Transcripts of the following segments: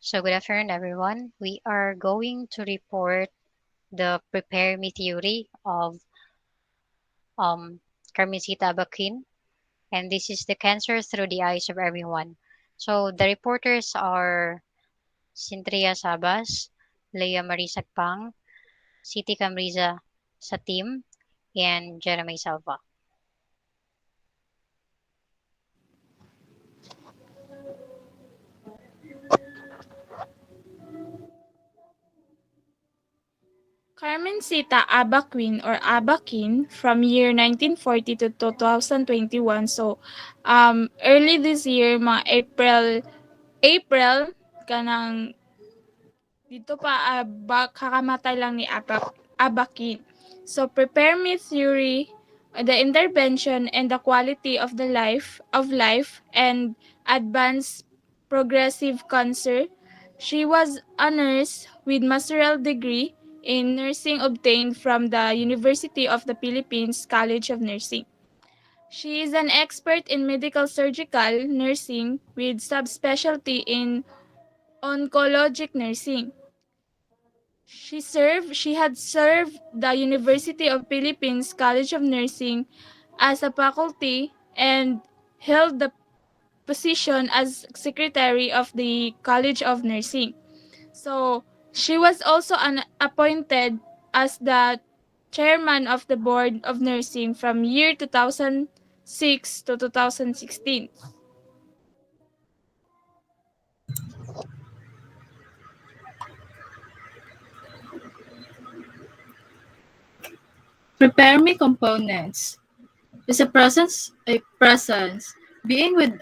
So good afternoon, everyone. We are going to report the prepare me theory of um, Carmencita Abaquin, and this is the cancer through the eyes of everyone. So the reporters are Cintria Sabas, Leia Marie Sagpang, Siti Camriza Satim, and Jeremy Salva. Carmencita Abaquin or Abaquin from year 1940 to 2021. So, early this year, mga April, kanang dito pa kakamatay lang ni Abaquin. So, prepare me theory, the intervention and the quality of life and advanced progressive cancer. She was a nurse with master's degree in nursing obtained from the University of the Philippines College of Nursing. She is an expert in medical surgical nursing with subspecialty in oncologic nursing. She had served the University of Philippines College of Nursing as a faculty and held the position as secretary of the College of Nursing. So, she was also appointed as the chairman of the Board of Nursing from year 2006 to 2016. Prepare me components is a presence being with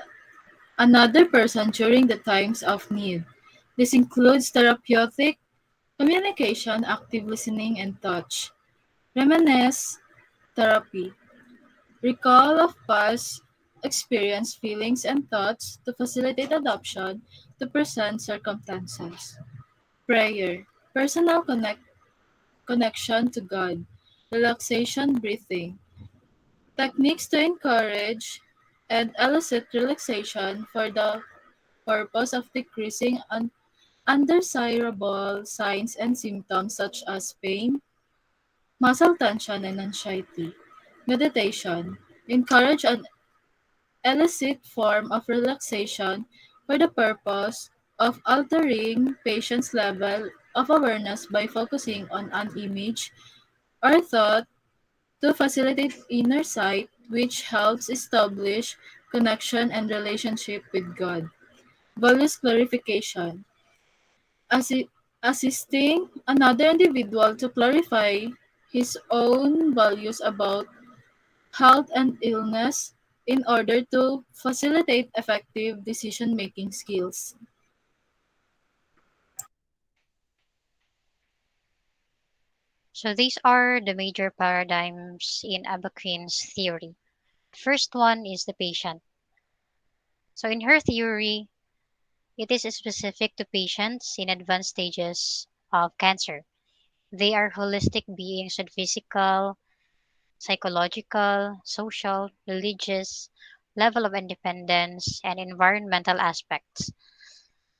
another person during the times of need. This includes therapeutic communication, active listening, and touch. Reminisce therapy. Recall of past experience, feelings, and thoughts to facilitate adoption to present circumstances. Prayer. Personal connection to God. Relaxation breathing. Techniques to encourage and elicit relaxation for the purpose of decreasing undesirable signs and symptoms such as pain, muscle tension, and anxiety. Meditation. Encourage an elicit form of relaxation for the purpose of altering patient's level of awareness by focusing on an image or thought to facilitate inner sight, which helps establish connection and relationship with God. Values clarification. Assi- assisting another individual to clarify his own values about health and illness in order to facilitate effective decision making skills. So these are the major paradigms in Abaquin's theory. First one is the patient. So in her theory, it is specific to patients in advanced stages of cancer. They are holistic beings with physical, psychological, social, religious, level of independence, and environmental aspects.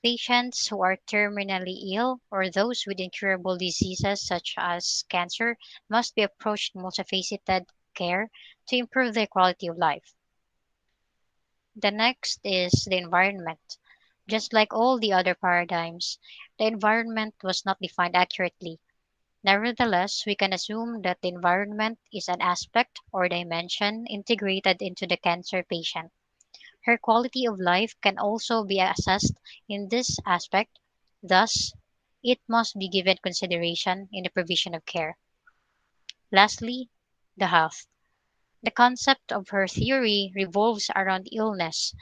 Patients who are terminally ill or those with incurable diseases such as cancer must be approached multifaceted care to improve their quality of life. The next is the environment. Just like all the other paradigms, the environment was not defined accurately. Nevertheless, we can assume that the environment is an aspect or dimension integrated into the cancer patient. Her quality of life can also be assessed in this aspect, thus, it must be given consideration in the provision of care. Lastly, the health. The concept of her theory revolves around illness,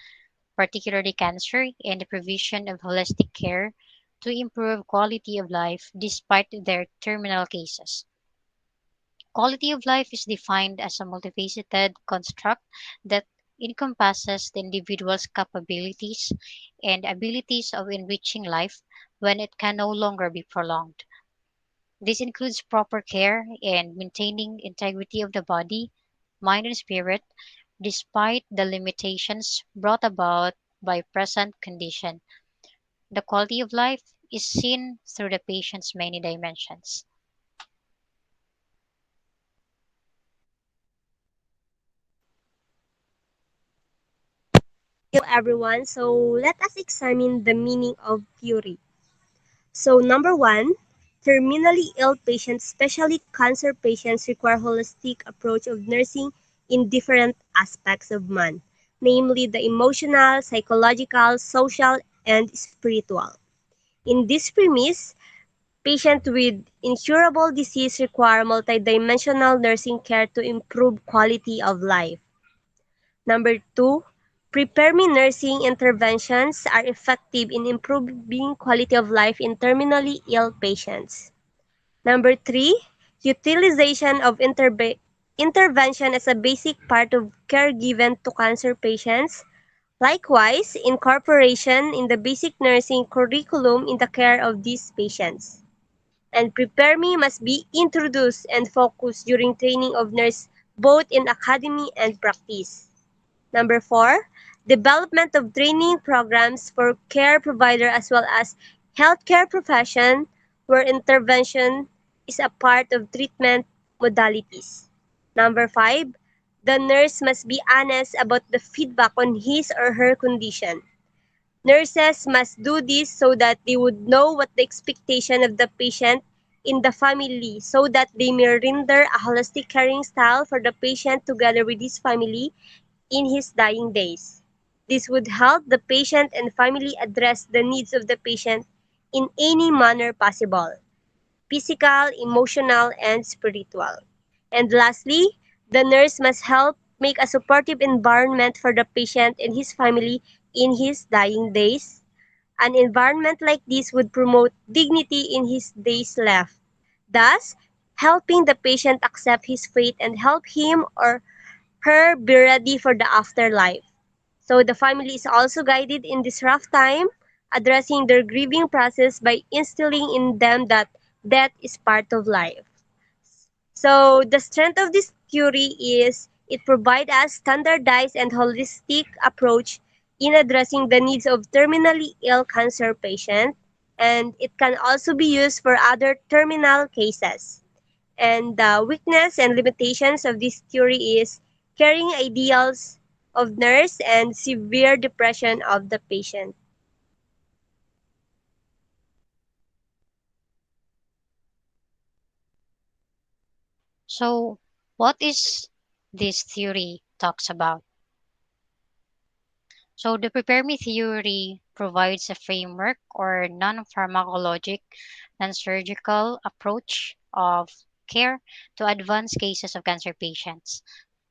particularly cancer, and the provision of holistic care to improve quality of life despite their terminal cases. Quality of life is defined as a multifaceted construct that encompasses the individual's capabilities and abilities of enriching life when it can no longer be prolonged. This includes proper care and maintaining integrity of the body, mind, and spirit despite the limitations brought about by present condition. The quality of life is seen through the patient's many dimensions. Hello everyone. So let us examine the meaning of theory. So number one, terminally ill patients, especially cancer patients, require holistic approach of nursing in different aspects of man, namely the emotional, psychological, social, and spiritual. In this premise, patients with incurable disease require multidimensional nursing care to improve quality of life. Number two, prepare me nursing interventions are effective in improving quality of life in terminally ill patients. Number three, utilization of intervention as a basic part of care given to cancer patients. Likewise, incorporation in the basic nursing curriculum in the care of these patients. And prepare me must be introduced and focused during training of nurse both in academy and practice. Number four, development of training programs for care provider as well as healthcare profession where intervention is a part of treatment modalities. Number five, the nurse must be honest about the feedback on his or her condition. Nurses must do this so that they would know what the expectation of the patient in the family so that they may render a holistic caring style for the patient together with his family in his dying days. This would help the patient and family address the needs of the patient in any manner possible, physical, emotional, and spiritual. And lastly, the nurse must help make a supportive environment for the patient and his family in his dying days. An environment like this would promote dignity in his days left, thus helping the patient accept his fate and help him or her be ready for the afterlife. So the family is also guided in this rough time, addressing their grieving process by instilling in them that death is part of life. So the strength of this theory is it provides us standardized and holistic approach in addressing the needs of terminally ill cancer patients, and it can also be used for other terminal cases. And the weakness and limitations of this theory is carrying ideals of nurse and severe depression of the patient. So, what is this theory talks about? So, the prepare me theory provides a framework or non-pharmacologic, non-surgical approach of care to advanced cases of cancer patients.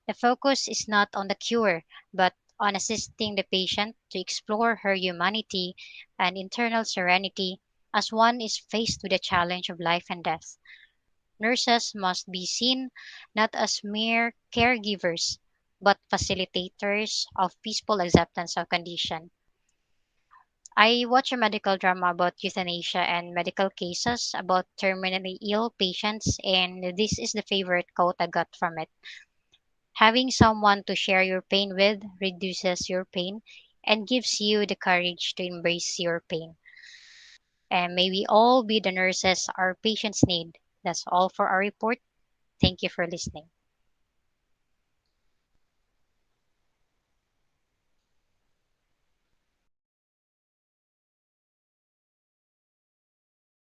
The focus is not on the cure, but on assisting the patient to explore her humanity and internal serenity as one is faced with the challenge of life and death. Nurses must be seen not as mere caregivers, but facilitators of peaceful acceptance of condition. I watch a medical drama about euthanasia and medical cases about terminally ill patients, and this is the favorite quote I got from it. Having someone to share your pain with reduces your pain and gives you the courage to embrace your pain. And may we all be the nurses our patients need. That's all for our report. Thank you for listening.